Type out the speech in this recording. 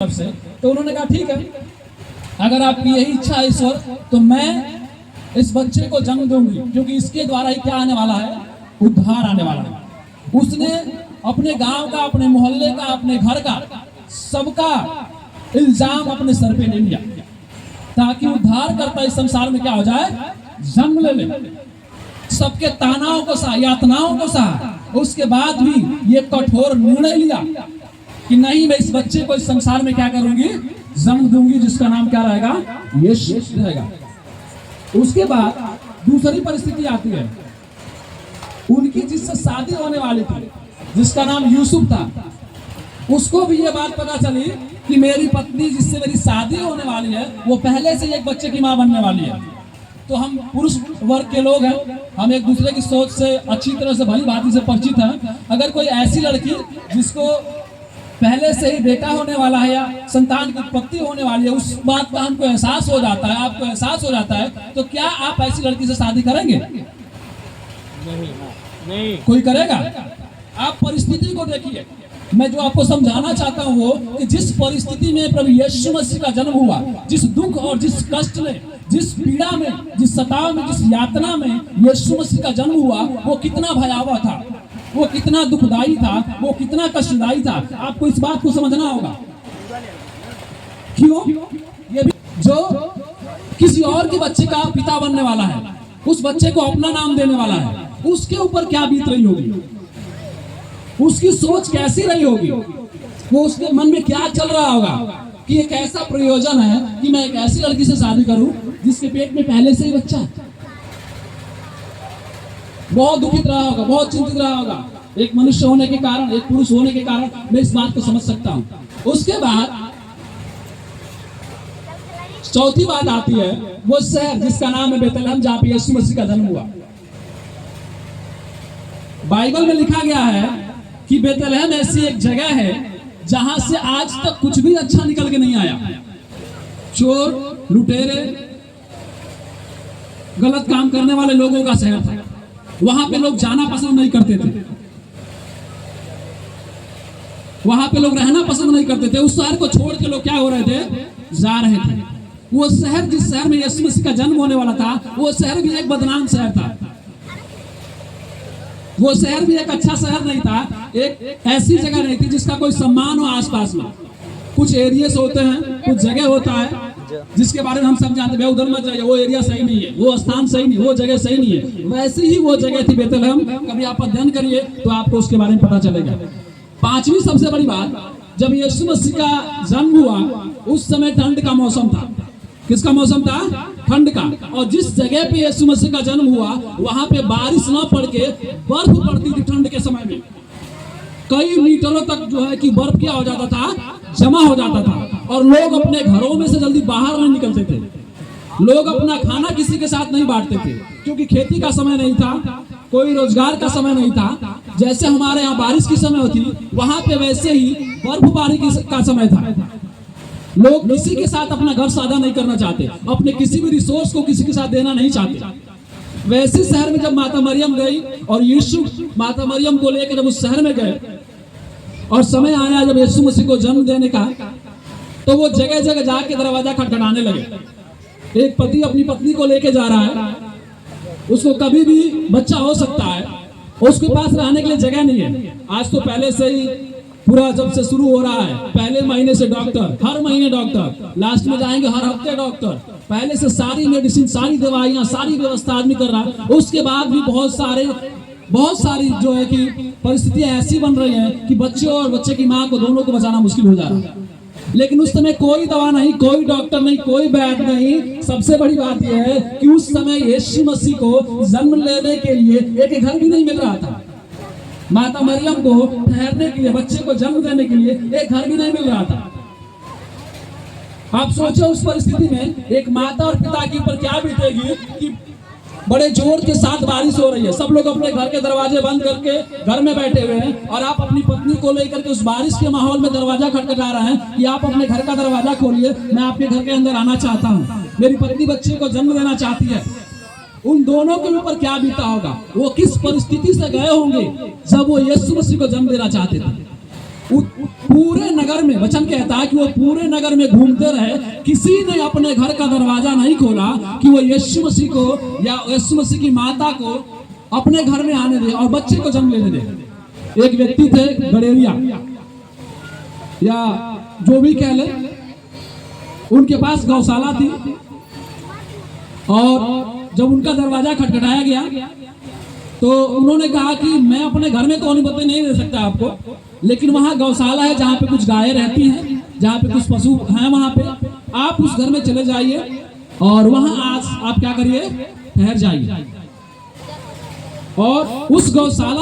से। तो उन्होंने कहा ठीक है, अगर आपकी यही इच्छा है ईश्वर, तो मैं इस बच्चे को जन्म दूंगी, क्योंकि इसके द्वारा ही क्या आने वाला है, उद्धार आने वाला है। उसने अपने गांव का, अपने मोहल्ले का, अपने घर का, सबका इल्जाम अपने सर पे ले लिया, ताकि उद्धार करता इस संसार में क्या हो जाए, जन्म ले ले, सबके तानाओं को सहा, यातनाओं को सहा। उसके बाद भी ये कठोर निर्णय लिया कि नहीं, मैं इस बच्चे को इस संसार में क्या करूंगी, जन्म दूंगी, जिसका नाम क्या रहेगा, यीशु रहेगा। उसके बाद दूसरी परिस्थिति आती है, उनकी जिससे शादी होने वाली थी, जिसका नाम यूसुफ था, उसको भी ये बात पता चली कि मेरी पत्नी जिससे मेरी शादी होने वाली है, वो पहले से एक बच्चे की मां बनने वाली है। तो हम पुरुष वर्ग के लोग हैं, हम एक दूसरे की सोच से अच्छी तरह से भली भांति से परिचित हैं। अगर कोई ऐसी लड़की जिसको पहले से ही बेटा होने वाला है या संतान की उत्पत्ति होने वाली है, उस बात का हमको एहसास हो जाता है, आपको एहसास हो जाता है, तो क्या आप ऐसी लड़की से शादी करेंगे? नहीं। कोई करेगा? आप परिस्थिति को देखिए। मैं जो आपको समझाना चाहता हूँ वो कि जिस परिस्थिति में प्रभु यीशु मसीह का जन्म हुआ, जिस दुख और जिस कष्ट में, जिस पीड़ा में, जिस सताव में, जिस यातना में यीशु मसीह का जन्म हुआ, वो कितना भयावह था, वो कितना दुखदाई था, वो कितना कष्टदायी था। आपको इस बात को समझना होगा। क्यों? ये जो किसी और के बच्चे का पिता बनने वाला है, उस बच्चे को अपना नाम देने वाला है, उसके ऊपर क्या बीत रही होगी, उसकी सोच कैसी रही होगी, वो उसके मन में क्या चल रहा होगा कि एक ऐसा प्रयोजन है कि मैं एक ऐसी लड़की से शादी करूं जिसके पेट में पहले से ही बच्चा। बहुत दुखित रहा होगा, बहुत चिंतित रहा होगा। एक मनुष्य होने के कारण, एक पुरुष होने के कारण मैं इस बात को समझ सकता हूं। उसके बाद चौथी बात आती है, वो शहर जिसका नाम है बेतलहम, जहां पे यीशु मसीह का जन्म हुआ। बाइबल में लिखा गया है कि बेतलहम ऐसी एक जगह है जहां से आज तक कुछ भी अच्छा निकल के नहीं आया। चोर, लुटेरे, गलत काम करने वाले लोगों का शहर था। वहां पे लोग जाना पसंद नहीं करते थे, वहां पे लोग रहना पसंद नहीं करते थे। उस शहर को छोड़ के लोग क्या हो रहे थे, जा रहे थे। वो शहर, जिस शहर में यीशु मसीह का जन्म होने वाला था, वो शहर भी एक बदनाम शहर था। वो शहर भी एक अच्छा शहर नहीं था, एक ऐसी जगह नहीं थी जिसका कोई सम्मान हो आसपास में। कुछ एरियाज होते हैं, कुछ जगह होता है जिसके बारे में हम सब जानते हैं, उधर मत जाइए, वो एरिया सही नहीं है, वो स्थान सही नहीं, वो जगह सही नहीं है। वैसी ही वो जगह थी बेतलहम। कभी आप अध्ययन करिए तो आपको उसके बारे में पता चलेगा। पांचवी सबसे बड़ी बात, जब यीशु मसीह का जन्म हुआ, उस समय ठंड का मौसम था। किसका मौसम था? ठंड का। और जिस जगह पे यीशु मसीह का जन्म हुआ, वहां पे बारिश न पड़ के बर्फ पड़ती थी। ठंड के समय में कई मीटरों तक जो है कि बर्फ क्या हो जाता था, जमा हो जाता था। और लोग अपने घरों में से जल्दी बाहर नहीं निकलते थे। लोग अपना खाना किसी के साथ नहीं बांटते थे, क्योंकि खेती का समय नहीं था, कोई रोजगार का समय नहीं था। जैसे हमारे यहाँ बारिश की समय होती, वहां पे वैसे ही बर्फबारी का समय था। लोग किसी के साथ अपना घर साझा नहीं करना चाहते, अपने किसी भी रिसोर्स को किसी के साथ देना नहीं चाहते। वैसे शहर में जब माता मरियम गई और यीशु माता मरियम को लेकर जब उस शहर में गए और समय आया जब यीशु मसीह को जन्म देने का, तो वो जगह जगह जाके दरवाजा खटखटाने लगे। एक पति अपनी पत्नी को लेके जा रहा है, उसको कभी भी बच्चा हो सकता है, उसके पास रहने के लिए जगह नहीं है। आज तो पहले से ही पूरा जब से शुरू हो रहा है, पहले महीने से डॉक्टर, हर महीने डॉक्टर, लास्ट में जाएंगे हर हफ्ते डॉक्टर। पहले से सारी मेडिसिन, सारी दवाइयां, सारी व्यवस्था आदमी कर रहा है। उसके बाद भी बहुत सारी जो है कि परिस्थितियां ऐसी बन रही हैं कि बच्चे और बच्चे की मां को, दोनों को बचाना मुश्किल हो जा रहा है। लेकिन उस समय कोई दवा नहीं, कोई डॉक्टर नहीं, कोई वैद्य नहीं। सबसे बड़ी बात यह है कि उस समय यीशु मसीह को जन्म लेने के लिए एक घर भी नहीं मिल रहा था। माता मरियम को ठहरने के लिए, बच्चे को जन्म देने के लिए एक घर भी नहीं मिल रहा था। आप सोचो उस परिस्थिति में एक माता और पिता के ऊपर क्या बीतेगी कि बड़े जोर के साथ बारिश हो रही है, सब लोग अपने घर के दरवाजे बंद करके घर में बैठे हुए हैं, और आप अपनी पत्नी को लेकर के उस बारिश के माहौल में दरवाजा खटखटा रहे हैं कि आप अपने घर का दरवाजा खोलिए, मैं आपके घर के अंदर आना चाहता हूँ, मेरी पत्नी बच्चे को जन्म देना चाहती है। उन दोनों के ऊपर क्या बीता होगा, वो किस परिस्थिति से गए होंगे जब वो यीशु मसीह को जन्म देना चाहते थे। पूरे नगर में, वचन कहता है कि वो पूरे नगर में घूमते रहे, किसी ने अपने घर का दरवाजा नहीं खोला कि वो यीशु मसीह को या यीशु मसीह की माता को अपने घर में आने दे और बच्चे को जन्म लेने दे। एक व्यक्ति थे गडेरिया या जो भी कह ले, उनके पास गौशाला थी और जब उनका दरवाजा खटखटाया गया तो उन्होंने कहा कि मैं अपने घर में तो अनुमति नहीं दे सकता आपको, लेकिन वहाँ गौशाला है जहाँ पे कुछ गायें रहती हैं, जहाँ पे कुछ पशु हैं, वहाँ पे आप उस घर में चले जाइए और वहाँ आज आप क्या करिए, ठहर जाइए। और उस गौशाला